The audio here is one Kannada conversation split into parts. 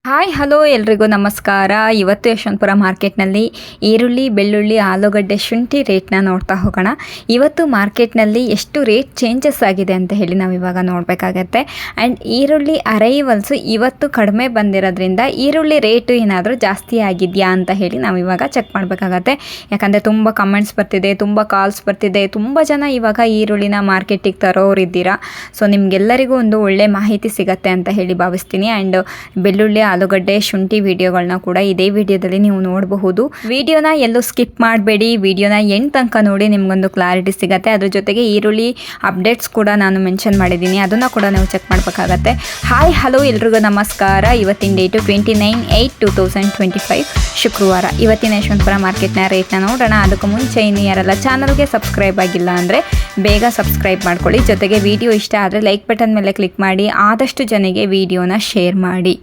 ಹಾಯ್ ಹಲೋ ಎಲ್ರಿಗೂ ನಮಸ್ಕಾರ. ಇವತ್ತು ಯಶವಂತಪುರ ಮಾರ್ಕೆಟ್ನಲ್ಲಿ ಈರುಳ್ಳಿ, ಬೆಳ್ಳುಳ್ಳಿ, ಆಲೂಗಡ್ಡೆ, ಶುಂಠಿ ರೇಟ್ನ ನೋಡ್ತಾ ಹೋಗೋಣ. ಇವತ್ತು ಮಾರ್ಕೆಟ್ನಲ್ಲಿ ಎಷ್ಟು ರೇಟ್ ಚೇಂಜಸ್ ಆಗಿದೆ ಅಂತ ಹೇಳಿ ನಾವು ಇವಾಗ ನೋಡಬೇಕಾಗತ್ತೆ. ಆ್ಯಂಡ್ ಈರುಳ್ಳಿ ಅರೈವಲ್ಸು ಇವತ್ತು ಕಡಿಮೆ ಬಂದಿರೋದ್ರಿಂದ ಈರುಳ್ಳಿ ರೇಟು ಏನಾದರೂ ಜಾಸ್ತಿ ಆಗಿದೆಯಾ ಅಂತ ಹೇಳಿ ನಾವು ಇವಾಗ ಚೆಕ್ ಮಾಡಬೇಕಾಗತ್ತೆ. ಯಾಕಂದರೆ ತುಂಬ ಕಮೆಂಟ್ಸ್ ಬರ್ತಿದೆ, ತುಂಬ ಕಾಲ್ಸ್ ಬರ್ತಿದೆ, ತುಂಬ ಜನ ಇವಾಗ ಈರುಳ್ಳಿನ ಮಾರ್ಕೆಟಿಗೆ ತರೋರಿದ್ದೀರಾ. ಸೊ ನಿಮಗೆಲ್ಲರಿಗೂ ಒಂದು ಒಳ್ಳೆ ಮಾಹಿತಿ ಸಿಗತ್ತೆ ಅಂತ ಹೇಳಿ ಭಾವಿಸ್ತೀನಿ. ಆ್ಯಂಡ್ ಬೆಳ್ಳುಳ್ಳಿ, ಆಲೂಗಡ್ಡೆ, ಶುಂಠಿ ವಿಡಿಯೋಗಳನ್ನ ಕೂಡ ಇದೇ ವಿಡಿಯೋದಲ್ಲಿ ನೀವು ನೋಡಬಹುದು. ವಿಡಿಯೋನ ಎಲ್ಲೂ ಸ್ಕಿಪ್ ಮಾಡಬೇಡಿ, ವಿಡಿಯೋನ ಎಂಡ್ ತನಕ ನೋಡಿ, ನಿಮಗೊಂದು ಕ್ಲಾರಿಟಿ ಸಿಗುತ್ತೆ. ಅದ್ರ ಜೊತೆಗೆ ಈರುಳ್ಳಿ ಅಪ್ಡೇಟ್ಸ್ ಕೂಡ ನಾನು ಮೆನ್ಷನ್ ಮಾಡಿದ್ದೀನಿ, ಅದನ್ನು ಕೂಡ ನೀವು ಚೆಕ್ ಮಾಡಬೇಕಾಗತ್ತೆ. ಹಾಯ್ ಹಲೋ ಎಲ್ರಿಗೂ ನಮಸ್ಕಾರ. ಇವತ್ತಿನ ಡೇಟು 29/8/2025 ಶುಕ್ರವಾರ. ಇವತ್ತಿನ ಯಶವಂತಪುರ ಮಾರ್ಕೆಟ್ನ ರೇಟ್ನ ನೋಡೋಣ. ಅದಕ್ಕೂ ಮುಂಚೆ ಇನ್ನು ಯಾರೆಲ್ಲ ಚಾನಲ್ಗೆ ಸಬ್ಸ್ಕ್ರೈಬ್ ಆಗಿಲ್ಲ ಅಂದರೆ ಬೇಗ ಸಬ್ಸ್ಕ್ರೈಬ್ ಮಾಡ್ಕೊಳ್ಳಿ. ಜೊತೆಗೆ ವಿಡಿಯೋ ಇಷ್ಟ ಆದರೆ ಲೈಕ್ ಬಟನ್ ಮೇಲೆ ಕ್ಲಿಕ್ ಮಾಡಿ ಆದಷ್ಟು ಜನಗೆ ವಿಡಿಯೋನ ಶೇರ್ ಮಾಡಿ.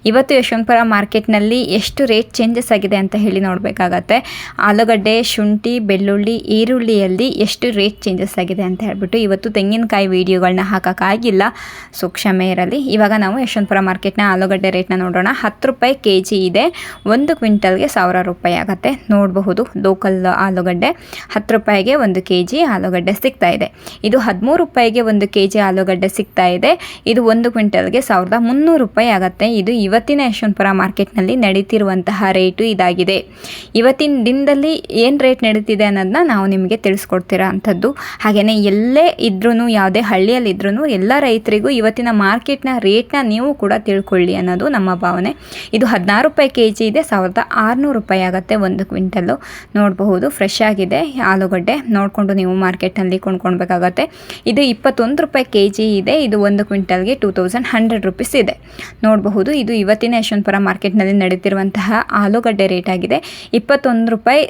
ಇವತ್ತು ಯಶವಂತಪುರ ಮಾರ್ಕೆಟ್ನಲ್ಲಿ ಎಷ್ಟು ರೇಟ್ ಚೇಂಜಸ್ ಆಗಿದೆ ಅಂತ ಹೇಳಿ ನೋಡಬೇಕಾಗತ್ತೆ. ಆಲೂಗಡ್ಡೆ, ಶುಂಠಿ, ಬೆಳ್ಳುಳ್ಳಿ, ಈರುಳ್ಳಿಯಲ್ಲಿ ಎಷ್ಟು ರೇಟ್ ಚೇಂಜಸ್ ಆಗಿದೆ ಅಂತ ಹೇಳ್ಬಿಟ್ಟು ಇವತ್ತು ತೆಂಗಿನಕಾಯಿ ವಿಡಿಯೋಗಳನ್ನ ಹಾಕೋಕ್ಕಾಗಿಲ್ಲ, ಸೊ ಕ್ಷಮೆ ಇರಲಿ. ಇವಾಗ ನಾವು ಯಶವಂತಪುರ ಮಾರ್ಕೆಟ್ನ ಆಲೂಗಡ್ಡೆ ರೇಟ್ನ ನೋಡೋಣ. 10 ರೂಪಾಯಿ kg ಇದೆ. 1 ಕ್ವಿಂಟಲ್ಗೆ 1000 ರೂಪಾಯಿ ಆಗುತ್ತೆ. ನೋಡಬಹುದು ಲೋಕಲ್ ಆಲೂಗಡ್ಡೆ 10 ರೂಪಾಯಿಗೆ 1 kg ಆಲೂಗಡ್ಡೆ ಸಿಗ್ತಾ ಇದೆ. ಇದು 13 ರೂಪಾಯಿಗೆ 1 kg ಆಲೂಗಡ್ಡೆ ಸಿಗ್ತಾ ಇದೆ. ಇದು 1 ಕ್ವಿಂಟಲ್ಗೆ 1300 ರೂಪಾಯಿ ಆಗುತ್ತೆ. ಇದು ಇವತ್ತಿನ ಯಶವಂತಪುರ ಮಾರ್ಕೆಟ್ನಲ್ಲಿ ನಡೀತಿರುವಂತಹ ರೇಟು ಇದಾಗಿದೆ. ಇವತ್ತಿನ ದಿನದಲ್ಲಿ ಏನು ರೇಟ್ ನಡೀತಿದೆ ಅನ್ನೋದನ್ನ ನಾವು ನಿಮಗೆ ತಿಳಿಸ್ಕೊಡ್ತೀರಾ ಅಂಥದ್ದು. ಹಾಗೆಯೇ ಎಲ್ಲೇ ಇದ್ರೂ, ಯಾವುದೇ ಹಳ್ಳಿಯಲ್ಲಿದ್ರೂ ಎಲ್ಲ ರೈತರಿಗೂ ಇವತ್ತಿನ ಮಾರ್ಕೆಟ್ನ ರೇಟ್ನ ನೀವು ಕೂಡ ತಿಳ್ಕೊಳ್ಳಿ ಅನ್ನೋದು ನಮ್ಮ ಭಾವನೆ. ಇದು 16 ರೂಪಾಯಿ kg ಇದೆ. 1600 ರೂಪಾಯಿ ಆಗುತ್ತೆ 1 ಕ್ವಿಂಟಲ್ಲು. ನೋಡಬಹುದು ಫ್ರೆಶ್ ಆಗಿದೆ ಆಲೂಗಡ್ಡೆ, ನೋಡಿಕೊಂಡು ನೀವು ಮಾರ್ಕೆಟ್ನಲ್ಲಿ ಕೊಂಡ್ಕೊಳ್ಬೇಕಾಗತ್ತೆ. ಇದು 21 ರೂಪಾಯಿ kg ಇದೆ. ಇದು 1 ಕ್ವಿಂಟಲ್ಗೆ 2100 ರೂಪೀಸ್ ಇದೆ. ನೋಡಬಹುದು ಇದು ಇವತ್ತಿನ ಯಶವಂತಪುರ ಮಾರ್ಕೆಟ್ನಲ್ಲಿ ನಡೀತಿರುವಂತಹ ಆಲೂಗಡ್ಡೆ ರೇಟ್ ಆಗಿದೆ. 21 ರೂಪಾಯಿ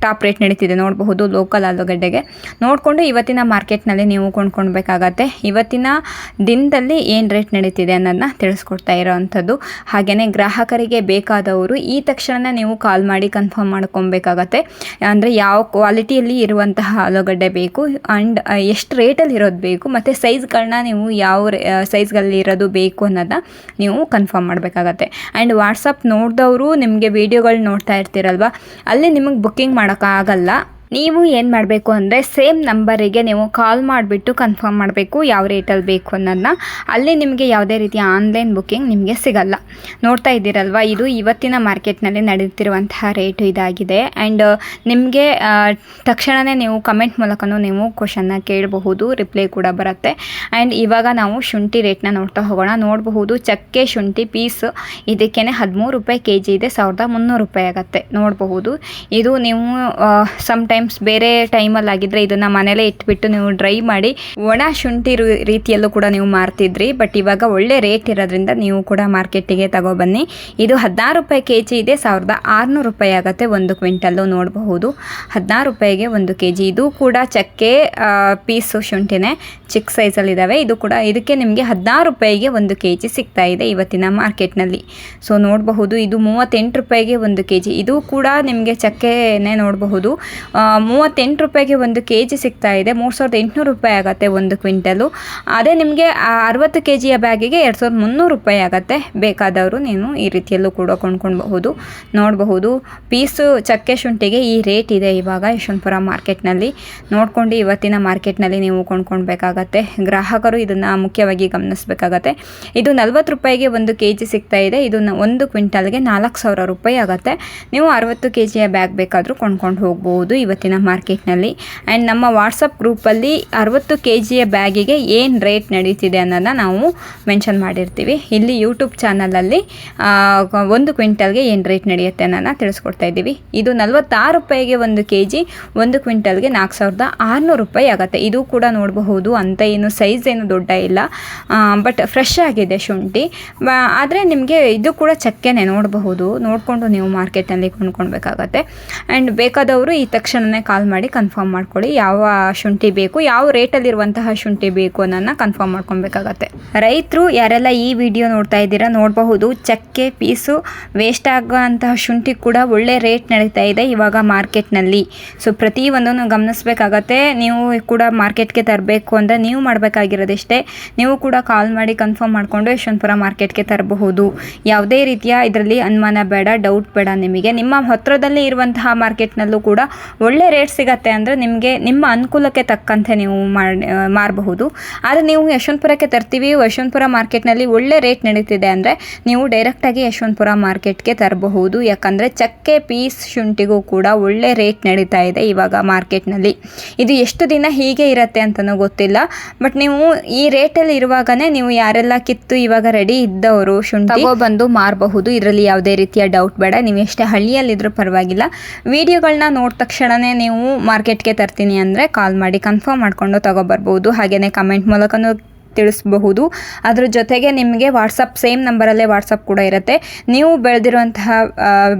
ಟಾಪ್ ರೇಟ್ ನಡೀತಿದೆ. ನೋಡಬಹುದು ಲೋಕಲ್ ಆಲೂಗಡ್ಡೆಗೆ. ನೋಡಿಕೊಂಡು ಇವತ್ತಿನ ಮಾರ್ಕೆಟ್ನಲ್ಲಿ ನೀವು ಕೊಂಡ್ಕೊಳ್ಬೇಕಾಗತ್ತೆ. ಇವತ್ತಿನ ದಿನದಲ್ಲಿ ಏನು ರೇಟ್ ನಡೀತಿದೆ ಅನ್ನೋದನ್ನ ತಿಳಿಸ್ಕೊಡ್ತಾ ಇರೋವಂಥದ್ದು. ಹಾಗೆಯೇ ಗ್ರಾಹಕರಿಗೆ ಬೇಕಾದವರು ಈ ತಕ್ಷಣ ನೀವು ಕಾಲ್ ಮಾಡಿ ಕನ್ಫರ್ಮ್ ಮಾಡ್ಕೊಬೇಕಾಗತ್ತೆ. ಅಂದರೆ ಯಾವ ಕ್ವಾಲಿಟಿಯಲ್ಲಿ ಇರುವಂತಹ ಆಲೂಗಡ್ಡೆ ಬೇಕು ಆ್ಯಂಡ್ ಎಷ್ಟು ರೇಟಲ್ಲಿ ಇರೋದು ಬೇಕು, ಮತ್ತು ಸೈಜ್ಗಳನ್ನ ನೀವು ಯಾವ ಸೈಜ್ಗಳಲ್ಲಿ ಇರೋದು ಬೇಕು ಅನ್ನೋದನ್ನ ನೀವು ಕನ್ಫರ್ಮ್ ಮಾಡಬೇಕಾಗತ್ತೆ. ಆ್ಯಂಡ್ ವಾಟ್ಸಪ್ ನೋಡಿದವರು ನಿಮಗೆ ವೀಡಿಯೋಗಳು ನೋಡ್ತಾ ಇರ್ತೀರಲ್ವ, ಅಲ್ಲಿ ನಿಮಗೆ ಬುಕ್ಕಿಂಗ್ ಮಾಡೋಕ್ಕಾಗಲ್ಲ. ನೀವು ಏನು ಮಾಡಬೇಕು ಅಂದರೆ ಸೇಮ್ ನಂಬರಿಗೆ ನೀವು ಕಾಲ್ ಮಾಡಿಬಿಟ್ಟು ಕನ್ಫರ್ಮ್ ಮಾಡಬೇಕು ಯಾವ ರೇಟಲ್ಲಿ ಬೇಕು ಅನ್ನೋದನ್ನ. ಅಲ್ಲಿ ನಿಮಗೆ ಯಾವುದೇ ರೀತಿಯ ಆನ್ಲೈನ್ ಬುಕ್ಕಿಂಗ್ ನಿಮಗೆ ಸಿಗಲ್ಲ. ನೋಡ್ತಾ ಇದ್ದೀರಲ್ವ, ಇದು ಇವತ್ತಿನ ಮಾರ್ಕೆಟ್ನಲ್ಲಿ ನಡೀತಿರುವಂತಹ ರೇಟು ಇದಾಗಿದೆ. ಆ್ಯಂಡ್ ನಿಮಗೆ ತಕ್ಷಣವೇ ನೀವು ಕಮೆಂಟ್ ಮೂಲಕನೂ ನೀವು ಕ್ವಶನ್ನ ಕೇಳಬಹುದು, ರಿಪ್ಲೈ ಕೂಡ ಬರುತ್ತೆ. ಆ್ಯಂಡ್ ಇವಾಗ ನಾವು ಶುಂಠಿ ರೇಟ್ನ ನೋಡ್ತಾ ಹೋಗೋಣ. ನೋಡಬಹುದು ಚಕ್ಕೆ ಶುಂಠಿ ಪೀಸ್ ಇದಕ್ಕೇ 13 ರೂಪಾಯಿ kg ಇದೆ. 1300 ರೂಪಾಯಿ ಆಗುತ್ತೆ. ನೋಡಬಹುದು ಇದು ನೀವು ಟೈಮ್ಸ್ ಬೇರೆ ಟೈಮಲ್ಲಿ ಆಗಿದ್ರೆ ಇದನ್ನು ಮನೇಲೇ ಇಟ್ಬಿಟ್ಟು ನೀವು ಡ್ರೈ ಮಾಡಿ ಒಣ ಶುಂಠಿ ರೀತಿಯಲ್ಲೂ ಕೂಡ ನೀವು ಮಾರ್ತಿದ್ರಿ. ಬಟ್ ಇವಾಗ ಒಳ್ಳೆ ರೇಟ್ ಇರೋದ್ರಿಂದ ನೀವು ಕೂಡ ಮಾರ್ಕೆಟಿಗೆ ತಗೊಬನ್ನಿ. ಇದು 16 ರೂಪಾಯಿ kg ಇದೆ. 1600 ರೂಪಾಯಿ ಆಗುತ್ತೆ 1 ಕ್ವಿಂಟಲ್ಲು. ನೋಡಬಹುದು 16 ರೂಪಾಯಿಗೆ 1 kg. ಇದು ಕೂಡ ಚಕ್ಕೆ ಪೀಸು ಶುಂಠಿನೇ, ಚಿಕ್ಕ ಸೈಜಲ್ಲಿದ್ದಾವೆ. ಇದು ಕೂಡ ಇದಕ್ಕೆ ನಿಮಗೆ 16 ರೂಪಾಯಿಗೆ 1 kg ಸಿಗ್ತಾ ಇದೆ ಇವತ್ತಿನ ಮಾರ್ಕೆಟ್ನಲ್ಲಿ. ಸೊ ನೋಡಬಹುದು ಇದು 38 ರೂಪಾಯಿಗೆ 1 kg. ಇದು ಕೂಡ ನಿಮಗೆ ಚಕ್ಕೆನೇ ನೋಡಬಹುದು 38 ರೂಪಾಯಿಗೆ 1 kg ಸಿಗ್ತಾ ಇದೆ. 3800 ರೂಪಾಯಿ ಆಗುತ್ತೆ 1 ಕ್ವಿಂಟಲು. ಅದೇ ನಿಮಗೆ 60 kg ಬ್ಯಾಗಿಗೆ 2300 ರೂಪಾಯಿ ಆಗುತ್ತೆ. ಬೇಕಾದವರು ನೀನು ಈ ರೀತಿಯಲ್ಲೂ ಕೂಡ ಕೊಂಡ್ಕೊಳ್ಬಹುದು. ನೋಡಬಹುದು ಪೀಸು ಚಕ್ಕೆ ಶುಂಠಿಗೆ ಈ ರೇಟ್ ಇದೆ ಇವಾಗ ಯಶವಂತಪುರ ಮಾರ್ಕೆಟ್ನಲ್ಲಿ. ನೋಡ್ಕೊಂಡು ಇವತ್ತಿನ ಮಾರ್ಕೆಟ್ನಲ್ಲಿ ನೀವು ಕೊಂಡ್ಕೊಳ್ಬೇಕಾಗತ್ತೆ. ಗ್ರಾಹಕರು ಇದನ್ನು ಮುಖ್ಯವಾಗಿ ಗಮನಿಸಬೇಕಾಗತ್ತೆ. ಇದು 40 ರೂಪಾಯಿಗೆ 1 kg ಸಿಗ್ತಾ ಇದೆ. ಇದು 1 ಕ್ವಿಂಟಲ್ಗೆ 4000 ರೂಪಾಯಿ ಆಗುತ್ತೆ. ನೀವು 60 kg ಬ್ಯಾಗ್ ಬೇಕಾದರೂ ಕೊಂಡ್ಕೊಂಡು ಹೋಗ್ಬೋದು ಇವತ್ತಿನ ಮಾರ್ಕೆಟ್ನಲ್ಲಿ. ಆ್ಯಂಡ್ ನಮ್ಮ ವಾಟ್ಸಪ್ ಗ್ರೂಪಲ್ಲಿ 60 kg ಬ್ಯಾಗಿಗೆ ಏನು ರೇಟ್ ನಡೀತಿದೆ ಅನ್ನೋದನ್ನ ನಾವು ಮೆನ್ಷನ್ ಮಾಡಿರ್ತೀವಿ. ಇಲ್ಲಿ ಯೂಟ್ಯೂಬ್ ಚಾನಲಲ್ಲಿ 1 ಕ್ವಿಂಟಲ್ಗೆ ಏನು ರೇಟ್ ನಡೆಯುತ್ತೆ ಅನ್ನೋದನ್ನ ತಿಳಿಸ್ಕೊಡ್ತಾ ಇದ್ದೀವಿ. ಇದು 46 ರೂಪಾಯಿಗೆ 1 kg, 1 ಕ್ವಿಂಟಲ್ಗೆ 4600 ರೂಪಾಯಿ ಆಗುತ್ತೆ. ಇದು ಕೂಡ ನೋಡಬಹುದು ಅಂತ ಏನು ಸೈಜ್ ಏನು ದೊಡ್ಡ ಇಲ್ಲ, ಬಟ್ ಫ್ರೆಶ್ ಆಗಿದೆ ಶುಂಠಿ. ಆದರೆ ನಿಮಗೆ ಇದು ಕೂಡ ಚಕ್ಕೆನೇ ನೋಡಬಹುದು. ನೋಡಿಕೊಂಡು ನೀವು ಮಾರ್ಕೆಟ್ನಲ್ಲಿ ಕೊಂಡ್ಕೊಳ್ಬೇಕಾಗತ್ತೆ. ಆ್ಯಂಡ್ ಬೇಕಾದವರು ಈ ತಕ್ಷಣ ತಕ್ಷಣವೇ ಕಾಲ್ ಮಾಡಿ ಕನ್ಫರ್ಮ್ ಮಾಡ್ಕೊಳ್ಳಿ ಯಾವ ಶುಂಠಿ ಬೇಕು, ಯಾವ ರೇಟಲ್ಲಿರುವಂತಹ ಶುಂಠಿ ಬೇಕು ಅನ್ನೋದನ್ನ ಕನ್ಫರ್ಮ್ ಮಾಡ್ಕೊಬೇಕಾಗತ್ತೆ. ರೈತರು ಯಾರೆಲ್ಲ ಈ ವಿಡಿಯೋ ನೋಡ್ತಾ ಇದ್ದೀರಾ ನೋಡಬಹುದು, ಚಕ್ಕೆ ಪೀಸು ವೇಸ್ಟ್ ಆಗುವಂತಹ ಶುಂಠಿ ಕೂಡ ಒಳ್ಳೆ ರೇಟ್ ನಡೀತಾ ಇದೆ ಇವಾಗ ಮಾರ್ಕೆಟ್ನಲ್ಲಿ. ಸೊ ಪ್ರತಿಯೊಂದನ್ನು ಗಮನಿಸಬೇಕಾಗತ್ತೆ. ನೀವು ಕೂಡ ಮಾರ್ಕೆಟ್ಗೆ ತರಬೇಕು ಅಂದರೆ ನೀವು ಮಾಡಬೇಕಾಗಿರೋದಿಷ್ಟೇ, ನೀವು ಕೂಡ ಕಾಲ್ ಮಾಡಿ ಕನ್ಫರ್ಮ್ ಮಾಡಿಕೊಂಡು ಯಶವಂತಪುರ ಮಾರ್ಕೆಟ್ಗೆ ತರಬಹುದು. ಯಾವುದೇ ರೀತಿಯ ಇದರಲ್ಲಿ ಅನುಮಾನ ಬೇಡ, ಡೌಟ್ ಬೇಡ. ನಿಮಗೆ ನಿಮ್ಮ ಹತ್ತಿರದಲ್ಲಿ ಇರುವಂತಹ ಮಾರ್ಕೆಟ್ನಲ್ಲೂ ಕೂಡ ಒಳ್ಳೆ ರೇಟ್ ಸಿಗತ್ತೆ ಅಂದರೆ ನಿಮಗೆ ನಿಮ್ಮ ಅನುಕೂಲಕ್ಕೆ ತಕ್ಕಂತೆ ನೀವು ಮಾರಬಹುದು. ಆದರೆ ನೀವು ಯಶವಂತಪುರಕ್ಕೆ ತರ್ತೀವಿ, ಯಶವಂತಪುರ ಮಾರ್ಕೆಟ್ನಲ್ಲಿ ಒಳ್ಳೆ ರೇಟ್ ನಡೀತಿದೆ ಅಂದರೆ ನೀವು ಡೈರೆಕ್ಟಾಗಿ ಯಶವಂತಪುರ ಮಾರ್ಕೆಟ್ಗೆ ತರಬಹುದು. ಯಾಕಂದರೆ ಚಕ್ಕೆ ಪೀಸ್ ಶುಂಠಿಗೂ ಕೂಡ ಒಳ್ಳೆ ರೇಟ್ ನಡೀತಾ ಇದೆ ಇವಾಗ ಮಾರ್ಕೆಟ್ನಲ್ಲಿ. ಇದು ಎಷ್ಟು ದಿನ ಹೀಗೆ ಇರುತ್ತೆ ಅಂತಲೂ ಗೊತ್ತಿಲ್ಲ. ಬಟ್ ನೀವು ಈ ರೇಟಲ್ಲಿ ಇರುವಾಗನೇ ನೀವು ಯಾರೆಲ್ಲ ಕಿತ್ತು ಇವಾಗ ರೆಡಿ ಇದ್ದವರು ಶುಂಠಿ ತಗೊಬಂದು ಮಾರಬಹುದು. ಇದರಲ್ಲಿ ಯಾವುದೇ ರೀತಿಯ ಡೌಟ್ ಬೇಡ. ನೀವು ಎಷ್ಟೇ ಹಳ್ಳಿಯಲ್ಲಿದ್ದರೂ ಪರವಾಗಿಲ್ಲ, ವಿಡಿಯೋಗಳನ್ನ ನೋಡಿದ ತಕ್ಷಣವೇ ನೀವು ಮಾರ್ಕೆಟ್ಗೆ ತರ್ತೀನಿ ಅಂದರೆ ಕಾಲ್ ಮಾಡಿ ಕನ್ಫರ್ಮ್ ಮಾಡಿಕೊಂಡು ತಗೊಬರ್ಬೋದು. ಹಾಗೆಯೇ ಕಮೆಂಟ್ ಮೂಲಕನೂ ತಿಳಿಸಬಹುದು. ಅದ್ರ ಜೊತೆಗೆ ನಿಮಗೆ ವಾಟ್ಸಪ್ ಸೇಮ್ ನಂಬರಲ್ಲೇ ವಾಟ್ಸಪ್ ಕೂಡ ಇರುತ್ತೆ. ನೀವು ಬೆಳೆದಿರುವಂತಹ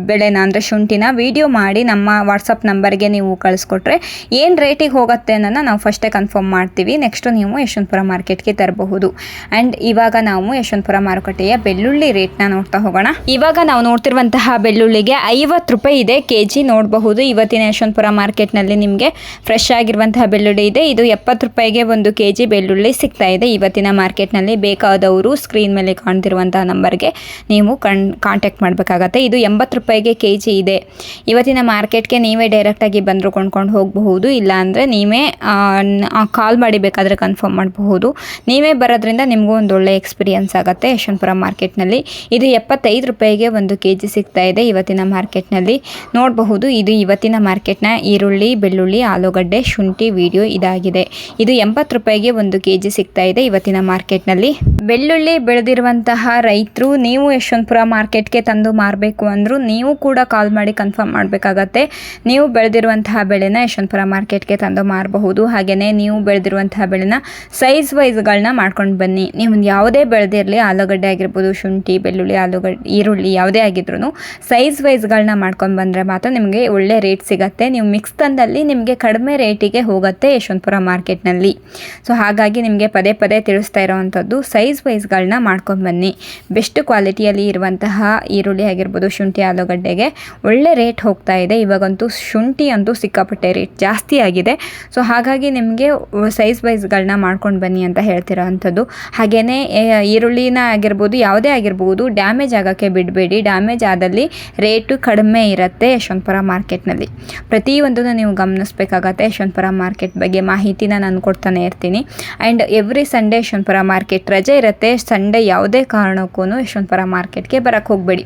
ಬೆಳೆನ ಅಂದರೆ ಶುಂಠಿನ ವಿಡಿಯೋ ಮಾಡಿ ನಮ್ಮ ವಾಟ್ಸಪ್ ನಂಬರ್ಗೆ ನೀವು ಕಳಿಸ್ಕೊಟ್ರೆ ಏನು ರೇಟಿಗೆ ಹೋಗುತ್ತೆ ಅನ್ನೋದನ್ನ ನಾವು ಫಸ್ಟೇ ಕನ್ಫರ್ಮ್ ಮಾಡ್ತೀವಿ. ನೆಕ್ಸ್ಟು ನೀವು ಯಶವಂತಪುರ ಮಾರ್ಕೆಟ್ಗೆ ತರಬಹುದು. ಆ್ಯಂಡ್ ಇವಾಗ ನಾವು ಯಶವಂತಪುರ ಮಾರುಕಟ್ಟೆಯ ಬೆಳ್ಳುಳ್ಳಿ ರೇಟ್ನ ನೋಡ್ತಾ ಹೋಗೋಣ. ಇವಾಗ ನಾವು ನೋಡ್ತಿರುವಂತಹ ಬೆಳ್ಳುಳ್ಳಿಗೆ 50 ರೂಪಾಯಿ ಇದೆ ಕೆಜಿ ನೋಡಬಹುದು. ಇವತ್ತಿನ ಯಶವಂತಪುರ ಮಾರ್ಕೆಟ್ನಲ್ಲಿ ನಿಮಗೆ ಫ್ರೆಶ್ ಆಗಿರುವಂತಹ ಬೆಳ್ಳುಳ್ಳಿ ಇದೆ. ಇದು 70 ರೂಪಾಯಿಗೆ ಒಂದು ಕೆಜಿ ಬೆಳ್ಳುಳ್ಳಿ ಸಿಗ್ತಾ ಇದೆ ಇವತ್ತಿನ ಮಾರ್ಕೆಟ್ನಲ್ಲಿ. ಬೇಕಾದವರು ಸ್ಕ್ರೀನ್ ಮೇಲೆ ಕಾಣ್ತಿರುವಂತಹ ನಂಬರ್ಗೆ ನೀವು ಕಾಂಟ್ಯಾಕ್ಟ್ ಮಾಡಬೇಕಾಗತ್ತೆ. ಇದು 80 ರೂಪಾಯಿಗೆ ಕೆಜಿ ಇದೆ. ಇವತ್ತಿನ ಮಾರ್ಕೆಟ್ಗೆ ನೀವೇ ಡೈರೆಕ್ಟಾಗಿ ಬಂದರೂ ಕೊಂಡ್ಕೊಂಡು ಹೋಗಬಹುದು. ಇಲ್ಲಾಂದರೆ ನೀವೇ ಕಾಲ್ ಮಾಡಿ ಬೇಕಾದರೆ ಕನ್ಫರ್ಮ್ ಮಾಡಬಹುದು. ನೀವೇ ಬರೋದ್ರಿಂದ ನಿಮಗೂ ಒಂದು ಒಳ್ಳೆ ಎಕ್ಸ್ಪೀರಿಯನ್ಸ್ ಆಗುತ್ತೆ ಯಶವಂತಪುರ ಮಾರ್ಕೆಟ್ನಲ್ಲಿ. ಇದು 75 ರೂಪಾಯಿಗೆ ಒಂದು ಕೆಜಿ ಸಿಗ್ತಾ ಇದೆ ಇವತ್ತಿನ ಮಾರ್ಕೆಟ್ನಲ್ಲಿ ನೋಡಬಹುದು. ಇದು ಇವತ್ತಿನ ಮಾರ್ಕೆಟ್ನ ಈರುಳ್ಳಿ, ಬೆಳ್ಳುಳ್ಳಿ, ಆಲೂಗಡ್ಡೆ, ಶುಂಠಿ ವಿಡಿಯೋ ಇದಾಗಿದೆ. ಇದು 80 ರೂಪಾಯಿಗೆ ಒಂದು ಕೆಜಿ ಸಿಗ್ತಾ ಇದೆ ಇವತ್ತಿನ ಮಾರ್ಕೆಟ್ನಲ್ಲಿ. ಬೆಳ್ಳುಳ್ಳಿ ಬೆಳೆದಿರುವಂತಹ ರೈತರು ನೀವು ಯಶವಂತಪುರ ಮಾರ್ಕೆಟ್ಗೆ ತಂದು ಮಾರಬೇಕು ಅಂದರೂ ನೀವು ಕೂಡ ಕಾಲ್ ಮಾಡಿ ಕನ್ಫರ್ಮ್ ಮಾಡಬೇಕಾಗತ್ತೆ. ನೀವು ಬೆಳೆದಿರುವಂತಹ ಬೆಳೆನ ಯಶವಂತಪುರ ಮಾರ್ಕೆಟ್ಗೆ ತಂದು ಮಾರಬಹುದು. ಹಾಗೆಯೇ ನೀವು ಬೆಳೆದಿರುವಂತಹ ಬೆಳೆನ ಸೈಜ್ ವೈಸ್ಗಳನ್ನ ಮಾಡ್ಕೊಂಡು ಬನ್ನಿ. ನೀವು ಯಾವುದೇ ಬೆಳೆದಿರಲಿ, ಆಲೂಗಡ್ಡೆ ಆಗಿರ್ಬೋದು, ಶುಂಠಿ, ಬೆಳ್ಳುಳ್ಳಿ, ಆಲೂಗಡ್ಡೆ, ಈರುಳ್ಳಿ ಯಾವುದೇ ಆಗಿದ್ರು ಸೈಜ್ ವೈಸ್ಗಳನ್ನ ಮಾಡ್ಕೊಂಡು ಬಂದರೆ ಮಾತ್ರ ನಿಮಗೆ ಒಳ್ಳೆ ರೇಟ್ ಸಿಗುತ್ತೆ. ನೀವು ಮಿಕ್ಸ್ ತಂದಲ್ಲಿ ನಿಮಗೆ ಕಡಿಮೆ ರೇಟಿಗೆ ಹೋಗುತ್ತೆ ಯಶವಂತಪುರ ಮಾರ್ಕೆಟ್ನಲ್ಲಿ. ಸೊ ಹಾಗಾಗಿ ನಿಮಗೆ ಪದೇ ಪದೇ ತಿಳಿಸ್ತಾ ಇರೋವಂಥದ್ದು ಸೈಜ್ ವೈಸ್ಗಳನ್ನ ಮಾಡ್ಕೊಂಡು ಬನ್ನಿ. ಬೆಸ್ಟ್ ಕ್ವಾಲಿಟಿಯಲ್ಲಿ ಇರುವಂತಹ ಈರುಳ್ಳಿ ಆಗಿರ್ಬೋದು, ಶುಂಠಿ, ಆಲೂಗಡ್ಡೆಗೆ ಒಳ್ಳೆ ರೇಟ್ ಹೋಗ್ತಾ ಇದೆ. ಇವಾಗಂತೂ ಶುಂಠಿ ಅಂತೂ ಸಿಕ್ಕಾಪಟ್ಟೆ ರೇಟ್ ಜಾಸ್ತಿ ಆಗಿದೆ. ಸೊ ಹಾಗಾಗಿ ನಿಮಗೆ ಸೈಜ್ ವೈಸ್ಗಳನ್ನ ಮಾಡ್ಕೊಂಡು ಬನ್ನಿ ಅಂತ ಹೇಳ್ತಿರೋ ಅಂಥದ್ದು. ಹಾಗೆಯೇ ಈರುಳ್ಳಿನ ಆಗಿರ್ಬೋದು, ಯಾವುದೇ ಆಗಿರ್ಬೋದು, ಡ್ಯಾಮೇಜ್ ಆಗೋಕ್ಕೆ ಬಿಡಬೇಡಿ. ಡ್ಯಾಮೇಜ್ ಆದಲ್ಲಿ ರೇಟು ಕಡಿಮೆ ಇರುತ್ತೆ ಯಶವಂತಪುರ ಮಾರ್ಕೆಟ್ನಲ್ಲಿ. ಪ್ರತಿಯೊಂದನ್ನು ನೀವು ಗಮನಿಸಬೇಕಾಗತ್ತೆ. ಯಶವಂತಪುರ ಮಾರ್ಕೆಟ್ ಬಗ್ಗೆ ಮಾಹಿತಿನ ನಾನು ಕೊಡ್ತಾನೆ ಇರ್ತೀನಿ. And every Sunday Yeshwanthpur market ರಜೆ ಇರುತ್ತೆ. ಸಂಡೇ ಯಾವುದೇ ಕಾರಣಕ್ಕೂ ಯಶವಂತಪುರ ಮಾರ್ಕೆಟ್ಗೆ ಬರೋಕ್ಕೆ ಹೋಗಬೇಡಿ.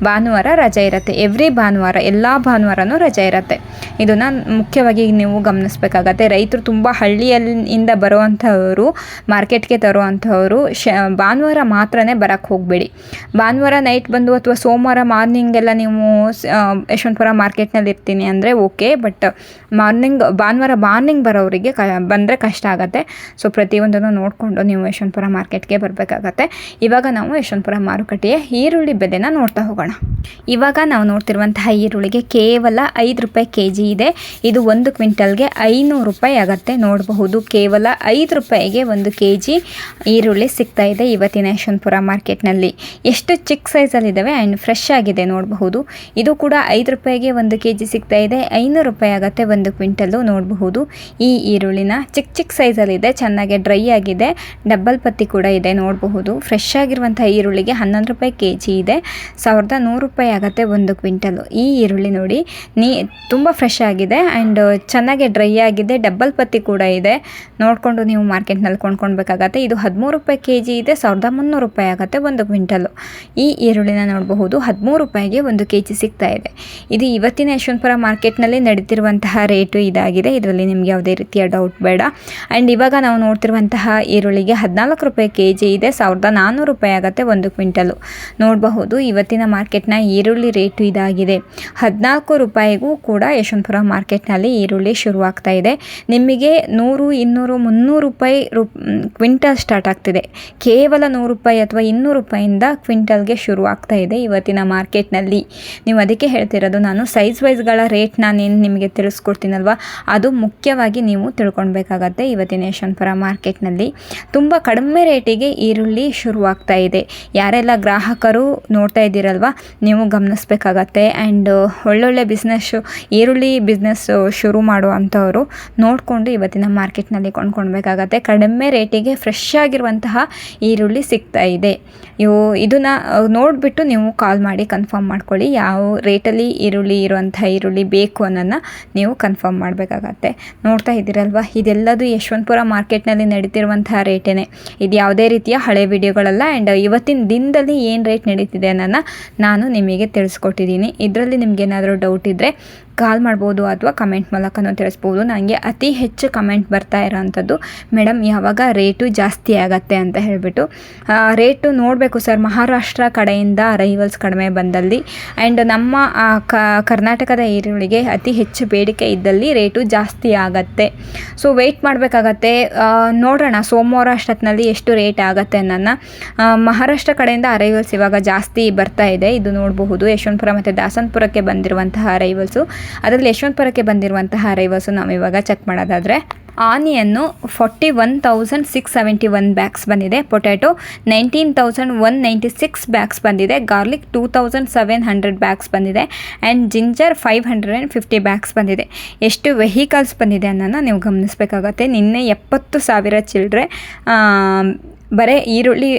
ಭಾನುವಾರ ರಜೆ ಇರುತ್ತೆ. ಎವ್ರಿ ಭಾನುವಾರ, ಎಲ್ಲ ಭಾನುವಾರನೂ ರಜೆ ಇರುತ್ತೆ. ಇದನ್ನು ಮುಖ್ಯವಾಗಿ ನೀವು ಗಮನಿಸಬೇಕಾಗತ್ತೆ. ರೈತರು ತುಂಬ ಹಳ್ಳಿಯಿಂದ ಬರುವಂಥವರು ಮಾರ್ಕೆಟ್ಗೆ ತರುವಂಥವರು ಭಾನುವಾರ ಮಾತ್ರನೇ ಬರೋಕ್ಕೆ ಹೋಗಬೇಡಿ. ಭಾನುವಾರ ನೈಟ್ ಬಂದು ಅಥವಾ ಸೋಮವಾರ ಮಾರ್ನಿಂಗೆಲ್ಲ ನೀವು ಯಶವಂತಪುರ ಮಾರ್ಕೆಟ್ನಲ್ಲಿ ಇರ್ತೀನಿ ಅಂದರೆ ಓಕೆ. ಬಟ್ ಭಾನುವಾರ ಮಾರ್ನಿಂಗ್ ಬರೋರಿಗೆ ಬಂದರೆ ಕಷ್ಟ ಆಗುತ್ತೆ. ಸೊ ಪ್ರತಿಯೊಂದನ್ನು ನೋಡಿಕೊಂಡು ನೀವು ಯಶವಂತಪುರ ಮಾರ್ಕೆಟ್ಗೆ ಬರಬೇಕಾಗತ್ತೆ. ಇವಾಗ ನಾವು ಯಶವಂತಪುರ ಮಾರುಕಟ್ಟೆಯ ಈರುಳ್ಳಿ ಬೆಲೆನ ನೋಡ್ತಾ ಹೋಗೋಣ. ಇವಾಗ ನಾವು ನೋಡ್ತಿರುವಂತಹ ಈರುಳ್ಳಿಗೆ ಕೇವಲ 5 ರೂಪಾಯಿ ಕೆಜಿ ಇದೆ. ಇದು 1 ಕ್ವಿಂಟಲ್ಗೆ 500 ರೂಪಾಯಿ ಆಗುತ್ತೆ ನೋಡಬಹುದು. ಕೇವಲ 5 ರೂಪಾಯಿಗೆ ಒಂದು ಕೆಜಿ ಈರುಳ್ಳಿ ಸಿಗ್ತಾ ಇದೆ ಇವತ್ತಿನ ಯಶವಂತಪುರ ಮಾರ್ಕೆಟ್ನಲ್ಲಿ. ಎಷ್ಟು ಚಿಕ್ಕ ಸೈಜಲ್ಲಿದ್ದಾವೆ ಆ್ಯಂಡ್ ಫ್ರೆಶ್ ಆಗಿದೆ ನೋಡಬಹುದು. ಇದು ಕೂಡ 5 ರೂಪಾಯಿಗೆ ಒಂದು ಕೆಜಿ ಸಿಗ್ತಾ ಇದೆ. 500 ರೂಪಾಯಿ ಆಗುತ್ತೆ 1 ಕ್ವಿಂಟಲ್ಲು ನೋಡಬಹುದು. ಈ ಈರುಳ್ಳಿನ ಚಿಕ್ಕ ಸೈಜಲ್ಲಿದೆ, ಚೆನ್ನಾಗಿ ಡ್ರೈ ಆಗಿದೆ, ಡಬ್ಬಲ್ ಪತ್ತಿ ಕೂಡ ಇದೆ ನೋಡಬಹುದು. ಫ್ರೆಶ್ ಆಗಿರುವಂಥ ಈರುಳ್ಳಿಗೆ 11 ರೂಪಾಯಿ ಕೆಜಿ ಇದೆ. 1100 ರೂಪಾಯಿ ಆಗುತ್ತೆ 1 ಕ್ವಿಂಟಲ್ಲು. ಈ ಈರುಳ್ಳಿ ನೋಡಿ ತುಂಬ ಫ್ರೆಶ್ ಆಗಿದೆ ಆ್ಯಂಡ್ ಚೆನ್ನಾಗಿ ಡ್ರೈ ಆಗಿದೆ, ಡಬ್ಬಲ್ ಪತ್ತಿ ಕೂಡ ಇದೆ. ನೋಡಿಕೊಂಡು ನೀವು ಮಾರ್ಕೆಟ್ನಲ್ಲಿ ಕೊಂಡ್ಕೊಳ್ಬೇಕಾಗತ್ತೆ. ಇದು 13 ರೂಪಾಯಿ ಕೆಜಿ ಇದೆ. 1300 ರೂಪಾಯಿ ಆಗುತ್ತೆ 1 ಕ್ವಿಂಟಲ್ಲು. ಈ ಈರುಳ್ಳಿನ ನೋಡಬಹುದು 13 ರೂಪಾಯಿಗೆ 1 ಕೆಜಿ ಸಿಗ್ತಾ ಇದೆ. ಇದು ಇವತ್ತಿನ ಯಶವಂತಪುರ ಮಾರ್ಕೆಟ್ನಲ್ಲಿ ನಡೀತಿರುವಂತಹ ರೇಟು ಇದಾಗಿದೆ. ಇದರಲ್ಲಿ ನಿಮ್ಗೆ ಯಾವುದೇ ರೀತಿಯ ಡೌಟ್ ಬೇಡ. ಆ್ಯಂಡ್ ಇವಾಗ ನಾವು ನೋಡ್ತಿರುವಂತಹ ಈರುಳ್ಳಿಗೆ 14 ರೂಪಾಯಿ ಕೆಜಿ ಇದೆ. 1400 ರೂಪಾಯಿ ಆಗುತ್ತೆ 1 ಕ್ವಿಂಟಲ್ಲು ನೋಡಬಹುದು. ಇವತ್ತಿನ ಮಾರ್ಕೆಟ್ನ ಈರುಳ್ಳಿ ರೇಟು ಇದಾಗಿದೆ. 14 ರೂಪಾಯಿಗೂ ಕೂಡ ಯಶವಂತಪುರ ಮಾರ್ಕೆಟ್ನಲ್ಲಿ ಈರುಳ್ಳಿ ಶುರುವಾಗ್ತಾ ಇದೆ. ನಿಮಗೆ 100, 200, 300 ರೂಪಾಯಿ ಕ್ವಿಂಟಲ್ ಸ್ಟಾರ್ಟ್ ಆಗ್ತಿದೆ. ಕೇವಲ 100 ರೂಪಾಯಿ ಅಥವಾ 200 ರೂಪಾಯಿಂದ ಕ್ವಿಂಟಲ್ಗೆ ಶುರುವಾಗ್ತಾ ಇದೆ ಇವತ್ತಿನ ಮಾರ್ಕೆಟ್ನಲ್ಲಿ. ನೀವು ಅದಕ್ಕೆ ಹೇಳ್ತಿರೋದು, ನಾನು ಸೈಜ್ ವೈಸ್ಗಳ ರೇಟ್ ನಾನೇನು ನಿಮಗೆ ತಿಳಿಸ್ಕೊಡ್ತೀನಲ್ವ, ಅದು ಮುಖ್ಯವಾಗಿ ನೀವು ತಿಳ್ಕೊಳ್ಬೇಕಾಗತ್ತೆ. ಇವತ್ತಿನ ಯಶವಂತಪುರ ಮಾರ್ಕೆಟ್ನಲ್ಲಿ ತುಂಬ ಕಡಿಮೆ ರೇಟಿಗೆ ಈರುಳ್ಳಿ ಶುರುವಾಗ್ತಾ ಇದೆ. ಯಾರೆಲ್ಲ ಗ್ರಾಹಕರು ನೋಡ್ತಾ ಇದ್ದೀರಲ್ವ, ನೀವು ಗಮನಿಸ್ಬೇಕಾಗತ್ತೆ. ಆ್ಯಂಡ್ ಒಳ್ಳೊಳ್ಳೆ ಈರುಳ್ಳಿ ಬಿಸ್ನೆಸ್ ಶುರು ಮಾಡುವಂಥವರು ನೋಡಿಕೊಂಡು ಇವತ್ತಿನ ಮಾರ್ಕೆಟ್ನಲ್ಲಿ ಕೊಂಡ್ಕೊಳ್ಬೇಕಾಗತ್ತೆ. ಕಡಿಮೆ ರೇಟಿಗೆ ಫ್ರೆಶ್ ಆಗಿರುವಂತಹ ಈರುಳ್ಳಿ ಸಿಗ್ತಾ ಇದೆ. ಇದನ್ನು ನೋಡಿಬಿಟ್ಟು ನೀವು ಕಾಲ್ ಮಾಡಿ ಕನ್ಫರ್ಮ್ ಮಾಡ್ಕೊಳ್ಳಿ, ಯಾವ ರೇಟಲ್ಲಿ ಇರುವಂಥ ಈರುಳ್ಳಿ ಬೇಕು ಅನ್ನೋದನ್ನ ನೀವು ಕನ್ಫರ್ಮ್ ಮಾಡಬೇಕಾಗತ್ತೆ. ನೋಡ್ತಾ ಇದ್ದೀರಲ್ವ, ಇದೆಲ್ಲದು ಯಶವಂತಪುರ ಮಾರ್ಕೆಟ್ನಲ್ಲಿ ನಡೀತಿರುವಂತಹ ರೇಟೇನೆ. ಇದು ಯಾವುದೇ ರೀತಿಯ ಹಳೆ ವಿಡಿಯೋಗಳಲ್ಲ. ಆ್ಯಂಡ್ ಇವತ್ತಿನ ದಿನದಲ್ಲಿ ಏನು ರೇಟ್ ನಡೀತಿದೆ ಅನ್ನೋದನ್ನ ನಾನು ನಿಮಗೆ ತಿಳಿಸ್ಕೊಟ್ಟಿದ್ದೀನಿ. ಇದರಲ್ಲಿ ನಿಮಗೇನಾದರೂ ಡೌಟ್ ಇದ್ದರೆ ಕಾಲ್ ಮಾಡ್ಬೋದು ಅಥವಾ ಕಮೆಂಟ್ ಮೂಲಕನೂ ತಿಳಿಸ್ಬೋದು. ನನಗೆ ಅತಿ ಹೆಚ್ಚು ಕಮೆಂಟ್ ಬರ್ತಾ ಇರೋವಂಥದ್ದು, ಮೇಡಮ್ ಯಾವಾಗ ರೇಟು ಜಾಸ್ತಿ ಆಗತ್ತೆ ಅಂತ ಹೇಳಿಬಿಟ್ಟು. ರೇಟು ನೋಡಬೇಕು ಸರ್, ಮಹಾರಾಷ್ಟ್ರ ಕಡೆಯಿಂದ ಅರೈವಲ್ಸ್ ಕಡಿಮೆ ಬಂದಲ್ಲಿ ಆ್ಯಂಡ್ ನಮ್ಮ ಕರ್ನಾಟಕದ ಈರುಳ್ಳಿಗೆ ಅತಿ ಹೆಚ್ಚು ಬೇಡಿಕೆ ಇದ್ದಲ್ಲಿ ರೇಟು ಜಾಸ್ತಿ ಆಗತ್ತೆ. ಸೊ ವೆಯ್ಟ್ ಮಾಡಬೇಕಾಗತ್ತೆ. ನೋಡೋಣ ಸೋಮವಾರ ಅಷ್ಟೊತ್ತಿನಲ್ಲಿ ಎಷ್ಟು ರೇಟ್ ಆಗುತ್ತೆ ಅನ್ನೋದನ್ನ. ಮಹಾರಾಷ್ಟ್ರ ಕಡೆಯಿಂದ ಅರೈವಲ್ಸ್ ಇವಾಗ ಜಾಸ್ತಿ ಬರ್ತಾ ಇದೆ. ಇದು ನೋಡಬಹುದು, ಯಶವಂತಪುರ ಮತ್ತು ದಾಸನಪುರಕ್ಕೆ ಬಂದಿರುವಂತಹ ಅರೈವಲ್ಸು. ಅದರಲ್ಲಿ ಯಶವಂತಪುರಕ್ಕೆ ಬಂದಿರುವಂತಹ ಅರೈವಲ್ಸು ನಾವು ಇವಾಗ ಚೆಕ್ ಮಾಡೋದಾದರೆ, ಆನಿಯನ್ನು 41,671 ಬ್ಯಾಗ್ಸ್ ಬಂದಿದೆ. ಪೊಟ್ಯಾಟೊ 19,196 ಬ್ಯಾಗ್ಸ್ ಬಂದಿದೆ. ಗಾರ್ಲಿಕ್ 2,700 ಬ್ಯಾಗ್ಸ್ ಬಂದಿದೆ. ಆ್ಯಂಡ್ ಜಿಂಜರ್ 550 ಬ್ಯಾಗ್ಸ್ ಬಂದಿದೆ. ಎಷ್ಟು ವೆಹಿಕಲ್ಸ್ ಬಂದಿದೆ ಅನ್ನೋದನ್ನ ನೀವು ಗಮನಿಸಬೇಕಾಗತ್ತೆ. ನಿನ್ನೆ 70,000 ಚಿಲ್ಲರೆ ಬರೀ ಈರುಳ್ಳಿ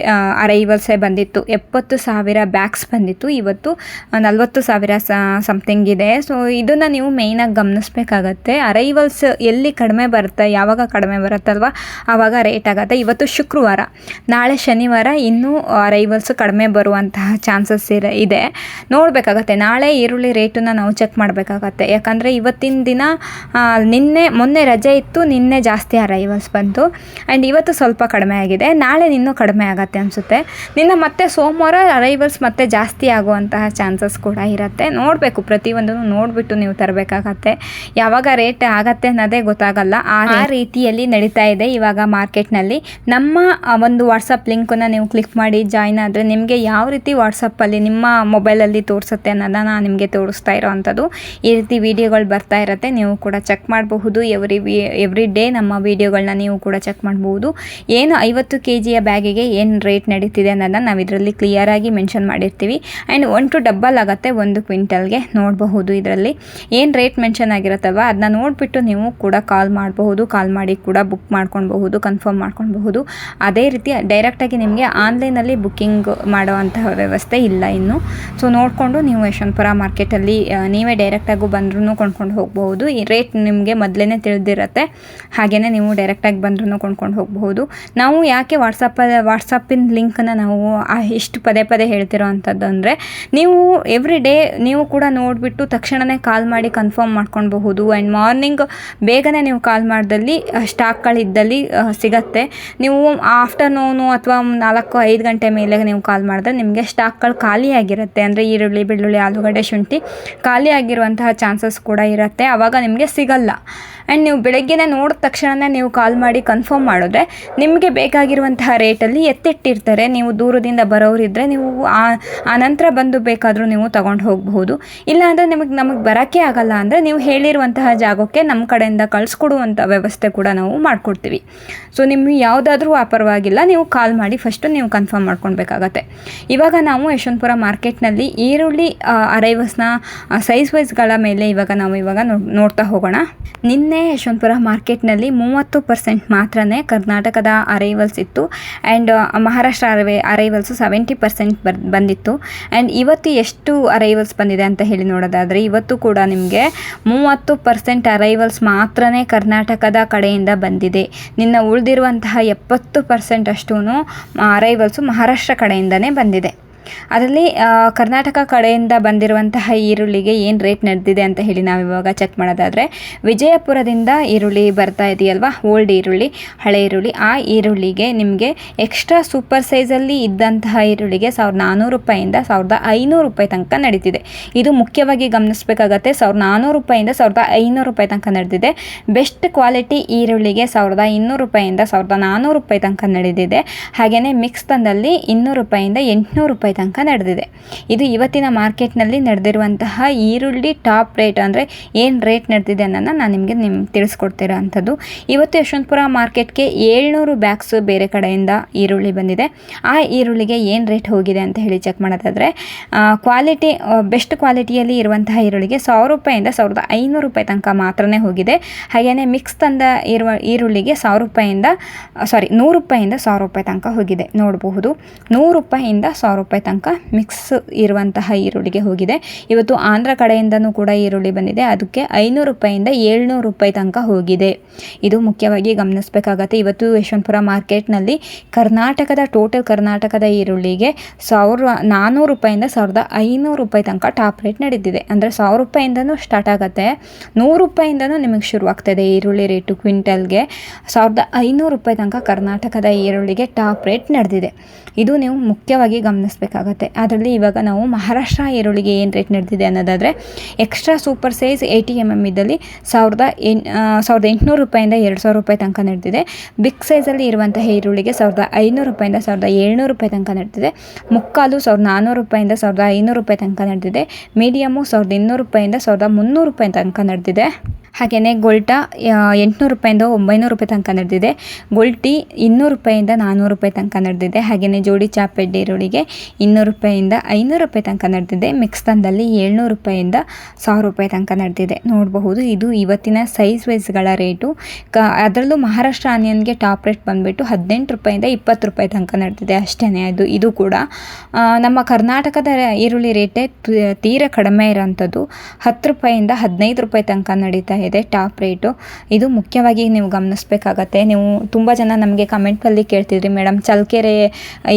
ಅರೈವಲ್ಸೇ ಬಂದಿತ್ತು. 70,000 ಬ್ಯಾಗ್ಸ್ ಬಂದಿತ್ತು. ಇವತ್ತು 40,000 ಸಮಥಿಂಗ್ ಇದೆ. ಸೊ ಇದನ್ನು ನೀವು ಮೇಯ್ನಾಗಿ ಗಮನಿಸಬೇಕಾಗತ್ತೆ. ಅರೈವಲ್ಸ್ ಎಲ್ಲಿ ಕಡಿಮೆ ಬರುತ್ತೆ, ಯಾವಾಗ ಕಡಿಮೆ ಬರುತ್ತಲ್ವ ಆವಾಗ ರೇಟ್ ಆಗುತ್ತೆ. ಇವತ್ತು ಶುಕ್ರವಾರ, ನಾಳೆ ಶನಿವಾರ ಇನ್ನೂ ಅರೈವಲ್ಸ್ ಕಡಿಮೆ ಬರುವಂತಹ ಚಾನ್ಸಸ್ ಇದೆ. ನೋಡಬೇಕಾಗತ್ತೆ. ನಾಳೆ ಈರುಳ್ಳಿ ರೇಟನ್ನು ನಾವು ಚೆಕ್ ಮಾಡಬೇಕಾಗತ್ತೆ. ಯಾಕಂದರೆ ಇವತ್ತಿನ ದಿನ ಮೊನ್ನೆ ರಜೆ ಇತ್ತು, ನಿನ್ನೆ ಜಾಸ್ತಿ ಅರೈವಲ್ಸ್ ಬಂತು. ಆ್ಯಂಡ್ ಇವತ್ತು ಸ್ವಲ್ಪ ಕಡಿಮೆ ಆಗಿದೆ. ನಾಳೆ ಇನ್ನೂ ಕಡಿಮೆ ಆಗುತ್ತೆ ಅನಿಸುತ್ತೆ. ಮತ್ತೆ ಸೋಮವಾರ ಅರೈವಲ್ಸ್ ಮತ್ತೆ ಜಾಸ್ತಿ ಆಗುವಂತಹ ಚಾನ್ಸಸ್ ಕೂಡ ಇರುತ್ತೆ. ನೋಡಬೇಕು, ಪ್ರತಿಯೊಂದನ್ನು ನೋಡಿಬಿಟ್ಟು ನೀವು ತರಬೇಕಾಗತ್ತೆ. ಯಾವಾಗ ರೇಟ್ ಆಗತ್ತೆ ಅನ್ನೋದೇ ಗೊತ್ತಾಗಲ್ಲ. ಆ ರೀತಿಯಲ್ಲಿ ನಡೀತಾ ಇದೆ ಇವಾಗ ಮಾರ್ಕೆಟ್ನಲ್ಲಿ. ನಮ್ಮ ಒಂದು ವಾಟ್ಸಪ್ ಲಿಂಕನ್ನು ನೀವು ಕ್ಲಿಕ್ ಮಾಡಿ ಜಾಯ್ನ್ ಆದರೆ ನಿಮಗೆ ಯಾವ ರೀತಿ ವಾಟ್ಸಪ್ಪಲ್ಲಿ ನಿಮ್ಮ ಮೊಬೈಲಲ್ಲಿ ತೋರಿಸುತ್ತೆ ಅನ್ನೋದನ್ನ ನಾನು ನಿಮಗೆ ತೋರಿಸ್ತಾ ಇರೋವಂಥದ್ದು. ಈ ರೀತಿ ವಿಡಿಯೋಗಳು ಬರ್ತಾ ಇರುತ್ತೆ, ನೀವು ಕೂಡ ಚೆಕ್ ಮಾಡಬಹುದು. ಎವ್ರಿ ಡೇ ನಮ್ಮ ವಿಡಿಯೋಗಳನ್ನ ನೀವು ಕೂಡ ಚೆಕ್ ಮಾಡಬಹುದು. ಏನು 50 kg ಬ್ಯಾಗಿಗೆ ಏನು ರೇಟ್ ನಡೀತಿದೆ ಅನ್ನೋದನ್ನ ನಾವು ಇದರಲ್ಲಿ ಕ್ಲಿಯರಾಗಿ ಮೆನ್ಷನ್ ಮಾಡಿರ್ತೀವಿ. ಆ್ಯಂಡ್ 1 to ಡಬಲ್ ಆಗುತ್ತೆ 1 ಕ್ವಿಂಟಲ್ಗೆ. ನೋಡಬಹುದು ಇದರಲ್ಲಿ ಏನು ರೇಟ್ ಮೆನ್ಷನ್ ಆಗಿರುತ್ತಲ್ವ ಅದನ್ನ ನೋಡಿಬಿಟ್ಟು ನೀವು ಕೂಡ ಕಾಲ್ ಮಾಡಬಹುದು. ಕಾಲ್ ಮಾಡಿ ಕೂಡ ಬುಕ್ ಮಾಡ್ಕೊಳ್ಬಹುದು, ಕನ್ಫರ್ಮ್ ಮಾಡ್ಕೊಳ್ಬಹುದು. ಅದೇ ರೀತಿ ಡೈರೆಕ್ಟಾಗಿ ನಿಮಗೆ ಆನ್ಲೈನಲ್ಲಿ ಬುಕ್ಕಿಂಗ್ ಮಾಡುವಂತಹ ವ್ಯವಸ್ಥೆ ಇಲ್ಲ ಇನ್ನು. ಸೊ ನೋಡಿಕೊಂಡು ನೀವು ಯಶವಂತಪುರ ಮಾರ್ಕೆಟಲ್ಲಿ ನೀವೇ ಡೈರೆಕ್ಟಾಗೂ ಬಂದ್ರೂ ಕೊಂಡ್ಕೊಂಡು ಹೋಗಬಹುದು. ಈ ರೇಟ್ ನಿಮಗೆ ಮೊದಲೇ ತಿಳಿದಿರುತ್ತೆ, ಹಾಗೆಯೇ ನೀವು ಡೈರೆಕ್ಟಾಗಿ ಬಂದ್ರೂ ಕೊಂಡ್ಕೊಂಡು ಹೋಗಬಹುದು. ನಾವು ಯಾಕೆ ವಾಟ್ಸಪ್ಪಿನ ಲಿಂಕನ್ನು ನಾವು ಇಷ್ಟು ಪದೇ ಪದೇ ಹೇಳ್ತಿರೋ ಅಂಥದ್ದು ಅಂದರೆ, ನೀವು ಎವ್ರಿ ಡೇ ನೀವು ಕೂಡ ನೋಡಿಬಿಟ್ಟು ತಕ್ಷಣವೇ ಕಾಲ್ ಮಾಡಿ ಕನ್ಫರ್ಮ್ ಮಾಡ್ಕೊಳ್ಬಹುದು. ಆ್ಯಂಡ್ ಮಾರ್ನಿಂಗ್ ಬೇಗನೆ ನೀವು ಕಾಲ್ ಮಾಡಿದಲ್ಲಿ ಸ್ಟಾಕ್ಗಳಿದ್ದಲ್ಲಿ ಸಿಗತ್ತೆ. ನೀವು ಆಫ್ಟರ್ನೂನು ಅಥವಾ 4-5 ಗಂಟೆ ಮೇಲೆ ನೀವು ಕಾಲ್ ಮಾಡಿದ್ರೆ ನಿಮಗೆ ಸ್ಟಾಕ್ಗಳು ಖಾಲಿಯಾಗಿರುತ್ತೆ. ಅಂದರೆ ಈರುಳ್ಳಿ, ಬೆಳ್ಳುಳ್ಳಿ, ಆಲೂಗಡ್ಡೆ, ಶುಂಠಿ ಖಾಲಿಯಾಗಿರುವಂತಹ ಚಾನ್ಸಸ್ ಕೂಡ ಇರುತ್ತೆ. ಆವಾಗ ನಿಮಗೆ ಸಿಗಲ್ಲ. ಆ್ಯಂಡ್ ನೀವು ಬೆಳಗ್ಗೆನೇ ನೋಡಿದ ತಕ್ಷಣವೇ ನೀವು ಕಾಲ್ ಮಾಡಿ ಕನ್ಫರ್ಮ್ ಮಾಡಿದ್ರೆ ನಿಮಗೆ ಬೇಕಾಗಿರುವಂತಹ ರೇಟಲ್ಲಿ ಎತ್ತಿಟ್ಟಿರ್ತಾರೆ. ನೀವು ದೂರದಿಂದ ಬರೋರಿದ್ದರೆ ನೀವು ಆ ನಂತರ ಬಂದು ಬೇಕಾದರೂ ನೀವು ತೊಗೊಂಡು ಹೋಗಬಹುದು. ಇಲ್ಲಾಂದರೆ ನಮಗೆ ಬರೋಕ್ಕೆ ಆಗಲ್ಲ ಅಂದರೆ ನೀವು ಹೇಳಿರುವಂತಹ ಜಾಗಕ್ಕೆ ನಮ್ಮ ಕಡೆಯಿಂದ ಕಳಿಸ್ಕೊಡುವಂಥ ವ್ಯವಸ್ಥೆ ಕೂಡ ನಾವು ಮಾಡಿಕೊಡ್ತೀವಿ. ಸೊ ನಿಮಗೆ ಯಾವುದಾದ್ರೂ ಪರವಾಗಿಲ್ಲ, ನೀವು ಕಾಲ್ ಮಾಡಿ ಫಸ್ಟು ನೀವು ಕನ್ಫರ್ಮ್ ಮಾಡ್ಕೊಳ್ಬೇಕಾಗತ್ತೆ. ಇವಾಗ ನಾವು ಯಶವಂತಪುರ ಮಾರ್ಕೆಟ್ನಲ್ಲಿ ಈರುಳ್ಳಿ ಅರೈವಲ್ಸ್ನ ಸೈಜ್ ವೈಸ್ಗಳ ಮೇಲೆ ಇವಾಗ ನೋಡ್ತಾ ಹೋಗೋಣ. ನಿನ್ನೆ ಯಶವಂತಪುರ ಮಾರ್ಕೆಟ್ನಲ್ಲಿ 30% ಮಾತ್ರನೇ ಕರ್ನಾಟಕದ ಅರೈವಲ್ಸ್ ಇತ್ತು. ಆ್ಯಂಡ್ ಮಹಾರಾಷ್ಟ್ರ ಅರೈವಲ್ಸು 70% ಬಂದಿತ್ತು. ಆ್ಯಂಡ್ ಇವತ್ತು ಎಷ್ಟು ಅರೈವಲ್ಸ್ ಬಂದಿದೆ ಅಂತ ಹೇಳಿ ನೋಡೋದಾದರೆ, ಇವತ್ತು ಕೂಡ ನಿಮಗೆ 30% ಅರೈವಲ್ಸ್ ಮಾತ್ರನೇ ಕರ್ನಾಟಕದ ಕಡೆಯಿಂದ ಬಂದಿದೆ. ನಿನ್ನ ಉಳಿದಿರುವಂತಹ 70% ಅಷ್ಟೂ ಅರೈವಲ್ಸು ಮಹಾರಾಷ್ಟ್ರ ಕಡೆಯಿಂದನೇ ಬಂದಿದೆ. ಅದರಲ್ಲಿ ಕರ್ನಾಟಕ ಕಡೆಯಿಂದ ಬಂದಿರುವಂತಹ ಈರುಳ್ಳಿಗೆ ಏನು ರೇಟ್ ನಡೆದಿದೆ ಅಂತ ಹೇಳಿ ನಾವು ಇವಾಗ ಚೆಕ್ ಮಾಡೋದಾದರೆ, ವಿಜಯಪುರದಿಂದ ಈರುಳ್ಳಿ ಬರ್ತಾ ಇದೆಯಲ್ವಾ, ಓಲ್ಡ್ ಈರುಳ್ಳಿ, ಹಳೆ ಈರುಳ್ಳಿ, ಆ ಈರುಳ್ಳಿಗೆ ನಿಮಗೆ ಎಕ್ಸ್ಟ್ರಾ ಸೂಪರ್ ಸೈಜಲ್ಲಿ ಇದ್ದಂತಹ ಈರುಳ್ಳಿಗೆ 1400 ರೂಪಾಯಿಂದ 1500 ರೂಪಾಯಿ ತನಕ ನಡೀತಿದೆ. ಇದು ಮುಖ್ಯವಾಗಿ ಗಮನಿಸಬೇಕಾಗತ್ತೆ. 1400 ರೂಪಾಯಿಂದ 1500 ರೂಪಾಯಿ ತನಕ ನಡೆದಿದೆ. ಬೆಸ್ಟ್ ಕ್ವಾಲಿಟಿ ಈರುಳ್ಳಿಗೆ 1200 ರೂಪಾಯಿಂದ 1400 ರೂಪಾಯಿ ತನಕ ನಡೆದಿದೆ. ಹಾಗೆಯೇ ಮಿಕ್ಸ್ ತಂದಲ್ಲಿ 200 ರೂಪಾಯಿಂದ 800 ರೂಪಾಯಿ ತನಕ ನಡೆದಿದೆ. ಇದು ಇವತ್ತಿನ ಮಾರ್ಕೆಟ್ನಲ್ಲಿ ನಡೆದಿರುವಂತಹ ಈರುಳ್ಳಿ ಟಾಪ್ ರೇಟ್, ಅಂದರೆ ಏನು ರೇಟ್ ನಡೆದಿದೆ ಅನ್ನೋದನ್ನ ನಾನು ನಿಮಗೆ ತಿಳಿಸ್ಕೊಡ್ತಿರೋ ಅಂಥದ್ದು. ಇವತ್ತು ಯಶವಂತಪುರ ಮಾರ್ಕೆಟ್ಗೆ 700 ಬ್ಯಾಗ್ಸು ಬೇರೆ ಕಡೆಯಿಂದ ಈರುಳ್ಳಿ ಬಂದಿದೆ. ಆ ಈರುಳ್ಳಿಗೆ ಏನು ರೇಟ್ ಹೋಗಿದೆ ಅಂತ ಹೇಳಿ ಚೆಕ್ ಮಾಡೋದಾದರೆ, ಕ್ವಾಲಿಟಿ ಬೆಸ್ಟ್ ಕ್ವಾಲಿಟಿಯಲ್ಲಿ ಇರುವಂತಹ ಈರುಳ್ಳಿಗೆ 1000 ರೂಪಾಯಿಂದ 1500 ರೂಪಾಯಿ ತನಕ ಮಾತ್ರನೇ ಹೋಗಿದೆ. ಹಾಗೆಯೇ ಮಿಕ್ಸ್ ತಂದ ಈರುಳ್ಳಿಗೆ 100 ರೂಪಾಯಿಂದ 1000 ರೂಪಾಯಿ ತನಕ ಹೋಗಿದೆ. ನೋಡಬಹುದು, 100 ರೂಪಾಯಿಂದ 1000 ರೂಪಾಯಿ ತನಕ ಮಿಕ್ಸ್ ಇರುವಂತಹ ಈರುಳ್ಳಿಗೆ ಹೋಗಿದೆ. ಇವತ್ತು ಆಂಧ್ರ ಕಡೆಯಿಂದನೂ ಕೂಡ ಈರುಳ್ಳಿ ಬಂದಿದೆ, ಅದಕ್ಕೆ 500 ರೂಪಾಯಿಂದ 700 ರೂಪಾಯಿ ತನಕ ಹೋಗಿದೆ. ಇದು ಮುಖ್ಯವಾಗಿ ಗಮನಿಸಬೇಕಾಗತ್ತೆ. ಇವತ್ತು ಯಶವಂತಪುರ ಮಾರ್ಕೆಟ್ನಲ್ಲಿ ಟೋಟಲ್ ಕರ್ನಾಟಕದ ಈರುಳ್ಳಿಗೆ 1400 ರೂಪಾಯಿಂದ 1500 ರೂಪಾಯಿ ತನಕ ಟಾಪ್ ರೇಟ್ ನಡೆದಿದೆ. ಅಂದರೆ 1000 ರೂಪಾಯಿಂದನೂ ಸ್ಟಾರ್ಟ್ ಆಗುತ್ತೆ, 100 ರೂಪಾಯಿಂದನೂ ನಿಮಗೆ ಶುರುವಾಗ್ತದೆ ಈರುಳ್ಳಿ ರೇಟು. ಕ್ವಿಂಟಲ್ಗೆ 1500 ರೂಪಾಯಿ ತನಕ ಕರ್ನಾಟಕದ ಈರುಳ್ಳಿಗೆ ಟಾಪ್ ರೇಟ್ ನಡೆದಿದೆ. ಇದು ನೀವು ಮುಖ್ಯವಾಗಿ ಗಮನಿಸಬೇಕಾಗತ್ತೆ. ಅದರಲ್ಲಿ ಇವಾಗ ನಾವು ಮಹಾರಾಷ್ಟ್ರ ಈರುಳ್ಳಿಗೆ ಏನು ರೇಟ್ ನಡೆದಿದೆ ಅನ್ನೋದಾದರೆ, ಎಕ್ಸ್ಟ್ರಾ ಸೂಪರ್ ಸೈಜ್ 80 mm ಇದ್ದಲ್ಲಿ 1800 ರೂಪಾಯಿಂದ 2000 ರೂಪಾಯಿ ತನಕ ನಡೆದಿದೆ. ಬಿಗ್ ಸೈಜಲ್ಲಿ ಇರುವಂತಹ ಈರುಳ್ಳಿಗೆ 1500 ರೂಪಾಯಿಂದ 1700 ರೂಪಾಯಿ ತನಕ ನಡೆದಿದೆ. ಮುಕ್ಕಾಲು 1400 ರೂಪಾಯಿಂದ 1500 ರೂಪಾಯಿ ತನಕ ನಡೆದಿದೆ. ಮೀಡಿಯಮು 1200 ರೂಪಾಯಿಂದ 1300 ರೂಪಾಯಿ ತನಕ ನಡೆದಿದೆ. ಹಾಗೆಯೇ ಗೊಲ್ಟಾ 800 ರೂಪಾಯಿಂದ 900 ರೂಪಾಯಿ ತನಕ ನಡೆದಿದೆ. ಗೊಲ್ಟಿ 200 ರೂಪಾಯಿಂದ 400 ರೂಪಾಯಿ ತನಕ ನಡೆದಿದೆ. ಹಾಗೆಯೇ ಜೋಡಿ ಚಾಪೆಡ್ ಈರುಳ್ಳಿಗೆ 200 ರೂಪಾಯಿಂದ 500 ರೂಪಾಯಿ ತನಕ ನಡೆದಿದೆ. ಮಿಕ್ಸ್ ತಂದಲ್ಲಿ 700 ರೂಪಾಯಿಂದ 1000 ರೂಪಾಯಿ ತನಕ ನಡೆದಿದೆ. ನೋಡಬಹುದು, ಇದು ಇವತ್ತಿನ ಸೈಜ್ ವೈಸ್ಗಳ ರೇಟು. ಅದರಲ್ಲೂ ಮಹಾರಾಷ್ಟ್ರ ಆನಿಯನ್ಗೆ ಟಾಪ್ ರೇಟ್ ಬಂದುಬಿಟ್ಟು 18 ರೂಪಾಯಿಂದ 20 ರೂಪಾಯಿ ತನಕ ನಡೆದಿದೆ ಅಷ್ಟೇ. ಇದು ಕೂಡ ನಮ್ಮ ಕರ್ನಾಟಕದ ಈರುಳ್ಳಿ ರೇಟೇ ತೀರ ಕಡಿಮೆ ಇರೋಂಥದ್ದು. 10 ರೂಪಾಯಿಂದ 15 ರೂಪಾಯಿ ತನಕ ನಡೀತಾ ಇದೆ ಟಾಪ್ ರೇಟು. ಇದು ಮುಖ್ಯವಾಗಿ ನೀವು ಗಮನಿಸಬೇಕಾಗತ್ತೆ. ನೀವು ತುಂಬ ಜನ ನಮಗೆ ಕಮೆಂಟಲ್ಲಿ ಕೇಳ್ತಿದ್ರಿ, ಮೇಡಮ್ ಚಳ್ಳಕೆರೆ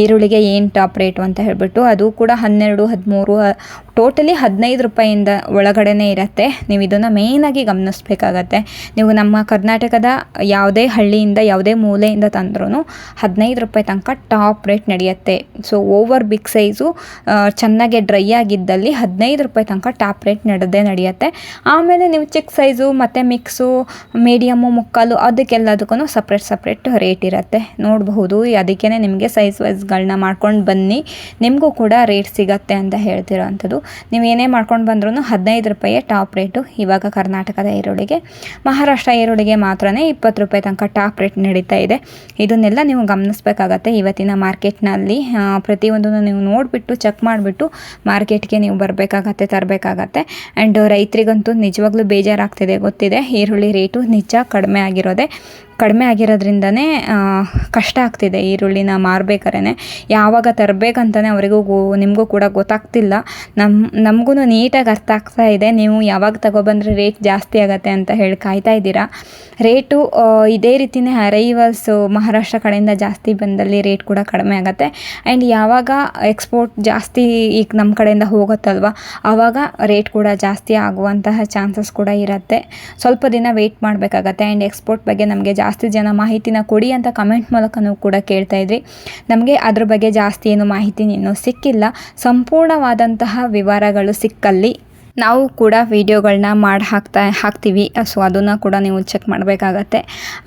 ಈರುಳ್ಳಿಗೆ ಏನು ಟಾಪ್ ರೇಟು ಅಂತ ಹೇಳ್ಬಿಟ್ಟು. ಅದು ಕೂಡ 12, 13, ಟೋಟಲಿ 15 ರೂಪಾಯಿಂದ ಒಳಗಡೆನೇ ಇರುತ್ತೆ. ನೀವು ಇದನ್ನು ಮೇಯ್ನಾಗಿ ಗಮನಿಸಬೇಕಾಗತ್ತೆ. ನೀವು ನಮ್ಮ ಕರ್ನಾಟಕದ ಯಾವುದೇ ಹಳ್ಳಿಯಿಂದ ಯಾವುದೇ ಮೂಲೆಯಿಂದ ತಂದ್ರೂ 15 ರೂಪಾಯಿ ತನಕ ಟಾಪ್ ರೇಟ್ ನಡೆಯುತ್ತೆ. ಸೊ ಓವರ್ ಬಿಗ್ ಸೈಜು ಚೆನ್ನಾಗಿ ಡ್ರೈ ಆಗಿದ್ದಲ್ಲಿ 15 ರೂಪಾಯಿ ತನಕ ಟಾಪ್ ರೇಟ್ ನಡೆಯುತ್ತೆ. ಆಮೇಲೆ ನೀವು ಚಿಕ್ಕ ಸೈಜು ಮತ್ತು ಮಿಕ್ಸು, ಮೀಡಿಯಮ್ಮು, ಮುಕ್ಕಾಲು ಅದಕ್ಕೆಲ್ಲದಕ್ಕೂ ಸಪ್ರೇಟ್ ರೇಟ್ ಇರುತ್ತೆ. ನೋಡಬಹುದು, ಅದಕ್ಕೇ ನಿಮಗೆ ಸೈಜ್ ವೈಸ್ಗಳನ್ನ ಮಾಡ್ಕೊಂಡು ಬನ್ನಿ, ನಿಮಗೂ ಕೂಡ ರೇಟ್ ಸಿಗತ್ತೆ ಅಂತ ಹೇಳ್ತಿರೋ ಅಂಥದ್ದು. ನೀವು ಏನೇ ಮಾಡ್ಕೊಂಡು ಬಂದ್ರೂ 15 ರೂಪಾಯಿ ಟಾಪ್ ರೇಟು ಇವಾಗ ಕರ್ನಾಟಕದ ಈರುಳ್ಳಿಗೆ. ಮಹಾರಾಷ್ಟ್ರ ಈರುಳ್ಳಿಗೆ ಮಾತ್ರನೇ 20 ರೂಪಾಯಿ ತನಕ ಟಾಪ್ ರೇಟ್ ನಡೀತಾ ಇದೆ. ಇದನ್ನೆಲ್ಲ ನೀವು ಗಮನಿಸಬೇಕಾಗತ್ತೆ ಇವತ್ತಿನ ಮಾರ್ಕೆಟ್ನಲ್ಲಿ. ಪ್ರತಿಯೊಂದನ್ನು ನೀವು ನೋಡಿಬಿಟ್ಟು ಚೆಕ್ ಮಾಡಿಬಿಟ್ಟು ಮಾರ್ಕೆಟ್ಗೆ ನೀವು ಬರಬೇಕಾಗತ್ತೆ, ತರಬೇಕಾಗತ್ತೆ. ಆ್ಯಂಡ್ ರೈತರಿಗಂತೂ ನಿಜವಾಗ್ಲೂ ಬೇಜಾರಾಗ್ತಿದೆ, ಗೊತ್ತಿದೆ. ಈರುಳ್ಳಿ ರೇಟು ನಿಜ ಕಡಿಮೆ ಆಗಿರೋದ್ರಿಂದನೇ ಕಷ್ಟ ಆಗ್ತಿದೆ ಈರುಳ್ಳಿನ ಮಾರಬೇಕಾದ್ರೆ. ಯಾವಾಗ ತರಬೇಕಂತಲೇ ನಿಮಗೂ ಕೂಡ ಗೊತ್ತಾಗ್ತಿಲ್ಲ. ನಮಗೂ ನೀಟಾಗಿ ಅರ್ಥ ಆಗ್ತಾ ಇದೆ. ನೀವು ಯಾವಾಗ ತಗೊಬಂದರೆ ರೇಟ್ ಜಾಸ್ತಿ ಆಗುತ್ತೆ ಅಂತ ಹೇಳಿ ಕಾಯ್ತಾ ಇದ್ದೀರಾ. ರೇಟು ಇದೇ ರೀತಿಯೇ ಅರೈವಲ್ಸು ಮಹಾರಾಷ್ಟ್ರ ಕಡೆಯಿಂದ ಜಾಸ್ತಿ ಬಂದಲ್ಲಿ ರೇಟ್ ಕೂಡ ಕಡಿಮೆ ಆಗುತ್ತೆ. ಆ್ಯಂಡ್ ಯಾವಾಗ ಎಕ್ಸ್ಪೋರ್ಟ್ ಜಾಸ್ತಿ ಈಗ ನಮ್ಮ ಕಡೆಯಿಂದ ಹೋಗುತ್ತಲ್ವ, ಆವಾಗ ರೇಟ್ ಕೂಡ ಜಾಸ್ತಿ ಆಗುವಂತಹ ಚಾನ್ಸಸ್ ಕೂಡ ಇರುತ್ತೆ. ಸ್ವಲ್ಪ ದಿನ ವೆಯ್ಟ್ ಮಾಡಬೇಕಾಗತ್ತೆ. ಆ್ಯಂಡ್ ಎಕ್ಸ್ಪೋರ್ಟ್ ಬಗ್ಗೆ ನಮಗೆ ಜಾಸ್ತಿ ಜನ ಮಾಹಿತಿನ ಕೊಡಿ ಅಂತ ಕಮೆಂಟ್ ಮೂಲಕನೂ ಕೂಡ ಕೇಳ್ತಾ ಇದ್ರಿ. ನಮಗೆ ಅದ್ರ ಬಗ್ಗೆ ಜಾಸ್ತಿ ಏನು ಮಾಹಿತಿ ಇನ್ನೂ ಸಿಕ್ಕಿಲ್ಲ. ಸಂಪೂರ್ಣವಾದಂತಹ ವಿವರಗಳು ಸಿಕ್ಕಲ್ಲಿ ನಾವು ಕೂಡ ವಿಡಿಯೋಗಳನ್ನ ಹಾಕ್ತೀವಿ. ಸೊ ಅದನ್ನು ಕೂಡ ನೀವು ಚೆಕ್ ಮಾಡಬೇಕಾಗತ್ತೆ.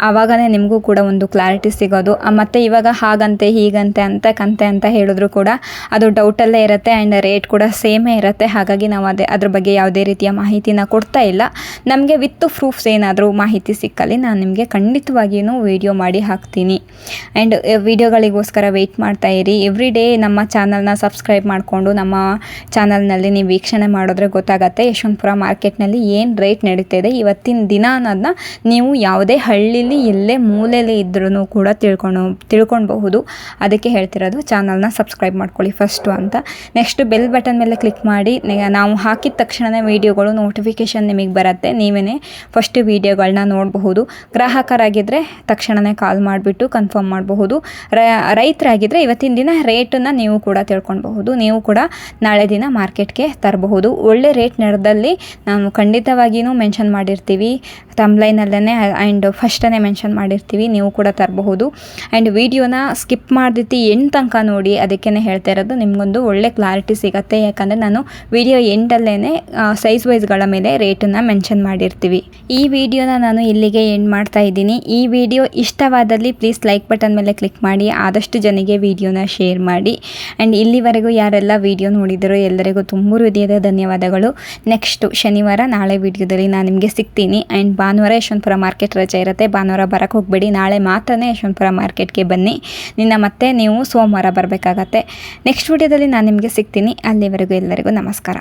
ಆವಾಗನೇ ನಿಮಗೂ ಕೂಡ ಒಂದು ಕ್ಲಾರಿಟಿ ಸಿಗೋದು. ಮತ್ತು ಇವಾಗ ಹಾಗಂತೆ ಹೀಗಂತೆ ಅಂತ ಹೇಳಿದ್ರು ಕೂಡ ಅದು ಡೌಟಲ್ಲೇ ಇರುತ್ತೆ. ಆ್ಯಂಡ್ ರೇಟ್ ಕೂಡ ಸೇಮೇ ಇರುತ್ತೆ. ಹಾಗಾಗಿ ನಾವು ಅದ್ರ ಬಗ್ಗೆ ಯಾವುದೇ ರೀತಿಯ ಮಾಹಿತಿನ ಕೊಡ್ತಾ ಇಲ್ಲ. ನಮಗೆ ವಿತ್ ಪ್ರೂಫ್ಸ್ ಏನಾದರೂ ಮಾಹಿತಿ ಸಿಕ್ಕಲ್ಲಿ ನಾನು ನಿಮಗೆ ಖಂಡಿತವಾಗಿಯೂ ವಿಡಿಯೋ ಮಾಡಿ ಹಾಕ್ತೀನಿ. ಆ್ಯಂಡ್ ವಿಡಿಯೋಗಳಿಗೋಸ್ಕರ ವೆಯ್ಟ್ ಮಾಡ್ತಾ ಇರಿ. ಎವ್ರಿ ಡೇ ನಮ್ಮ ಚಾನಲ್ನ ಸಬ್ಸ್ಕ್ರೈಬ್ ಮಾಡಿಕೊಂಡು ನಮ್ಮ ಚಾನಲ್ನಲ್ಲಿ ನೀವು ವೀಕ್ಷಣೆ ಮಾಡಿದ್ರೆ ಗೊತ್ತಾಗುತ್ತೆ ಗೊತ್ತಾಗತ್ತೆ ಯಶವಂತಪುರ ಮಾರ್ಕೆಟ್ನಲ್ಲಿ ಏನು ರೇಟ್ ನಡೀತಿದೆ ಇವತ್ತಿನ ದಿನ ಅನ್ನೋದನ್ನ ನೀವು ಯಾವುದೇ ಹಳ್ಳಿಲಿ ಎಲ್ಲೇ ಮೂಲೆಯಲ್ಲಿ ಇದ್ರೂ ಕೂಡ ತಿಳ್ಕೊಳ್ಬಹುದು. ಅದಕ್ಕೆ ಹೇಳ್ತಿರೋದು ಚಾನಲ್ನ ಸಬ್ಸ್ಕ್ರೈಬ್ ಮಾಡ್ಕೊಳ್ಳಿ ಫಸ್ಟು ಅಂತ. ನೆಕ್ಸ್ಟ್ ಬೆಲ್ ಬಟನ್ ಮೇಲೆ ಕ್ಲಿಕ್ ಮಾಡಿ ನಾವು ಹಾಕಿದ ತಕ್ಷಣವೇ ವೀಡಿಯೋಗಳು ನೋಟಿಫಿಕೇಷನ್ ನಿಮಗೆ ಬರುತ್ತೆ. ನೀವೇ ಫಸ್ಟ್ ವೀಡಿಯೋಗಳನ್ನ ನೋಡಬಹುದು. ಗ್ರಾಹಕರಾಗಿದ್ದರೆ ತಕ್ಷಣವೇ ಕಾಲ್ ಮಾಡಿಬಿಟ್ಟು ಕನ್ಫರ್ಮ್ ಮಾಡಬಹುದು. ರೈತರಾಗಿದ್ದರೆ ಇವತ್ತಿನ ದಿನ ರೇಟನ್ನು ನೀವು ಕೂಡ ತಿಳ್ಕೊಳ್ಬಹುದು. ನೀವು ಕೂಡ ನಾಳೆ ದಿನ ಮಾರ್ಕೆಟ್ಗೆ ತರಬಹುದು. ಒಳ್ಳೆ ರೇಟ್ ನಡೆದಲ್ಲಿ ನಾವು ಖಂಡಿತವಾಗಿಯೂ ಮೆನ್ಷನ್ ಮಾಡಿರ್ತೀವಿ ತಮ್ಲೈನಲ್ಲೇ ಆ್ಯಂಡ್ ಫಸ್ಟೇ ಮೆನ್ಷನ್ ಮಾಡಿರ್ತೀವಿ. ನೀವು ಕೂಡ ತರಬಹುದು. ಆ್ಯಂಡ್ ವಿಡಿಯೋನ ಸ್ಕಿಪ್ ಮಾಡ್ದಿತ್ತು ಎಂಡ್ ತನಕ ನೋಡಿ. ಅದಕ್ಕೇ ಹೇಳ್ತಾ ಇರೋದು ನಿಮಗೊಂದು ಒಳ್ಳೆ ಕ್ಲಾರಿಟಿ ಸಿಗುತ್ತೆ. ಯಾಕಂದರೆ ನಾನು ವಿಡಿಯೋ ಎಂಡಲ್ಲೇ ಸೈಜ್ ವೈಸ್ಗಳ ಮೇಲೆ ರೇಟನ್ನು ಮೆನ್ಷನ್ ಮಾಡಿರ್ತೀವಿ. ಈ ವಿಡಿಯೋನ ನಾನು ಇಲ್ಲಿಗೆ ಎಂಡ್ ಮಾಡ್ತಾ ಇದ್ದೀನಿ. ಈ ವಿಡಿಯೋ ಇಷ್ಟವಾದಲ್ಲಿ ಪ್ಲೀಸ್ ಲೈಕ್ ಬಟನ್ ಮೇಲೆ ಕ್ಲಿಕ್ ಮಾಡಿ. ಆದಷ್ಟು ಜನರಿಗೆ ವಿಡಿಯೋನ ಶೇರ್ ಮಾಡಿ. ಆ್ಯಂಡ್ ಇಲ್ಲಿವರೆಗೂ ಯಾರೆಲ್ಲ ವಿಡಿಯೋ ನೋಡಿದರೋ ಎಲ್ಲರಿಗೂ ತುಂಬ ಹೃದಯದ ಧನ್ಯವಾದಗಳು. ನೆಕ್ಸ್ಟು ಶನಿವಾರ ನಾಳೆ ವಿಡಿಯೋದಲ್ಲಿ ನಾನು ನಿಮಗೆ ಸಿಗ್ತೀನಿ. ಆ್ಯಂಡ್ ಭಾನುವಾರ ಯಶವಂತಪುರ ಮಾರ್ಕೆಟ್ ರಜೆ ಇರುತ್ತೆ. ಭಾನುವಾರ ಬರೋಕ್ಕೆ ಹೋಗಬೇಡಿ. ನಾಳೆ ಮಾತ್ರನೇ ಯಶವಂತಪುರ ಮಾರ್ಕೆಟ್ಗೆ ಬನ್ನಿ. ಮತ್ತೆ ನೀವು ಸೋಮವಾರ ಬರಬೇಕಾಗತ್ತೆ. ನೆಕ್ಸ್ಟ್ ವಿಡಿಯೋದಲ್ಲಿ ನಾನು ನಿಮಗೆ ಸಿಗ್ತೀನಿ. ಅಲ್ಲಿವರೆಗೂ ಎಲ್ಲರಿಗೂ ನಮಸ್ಕಾರ.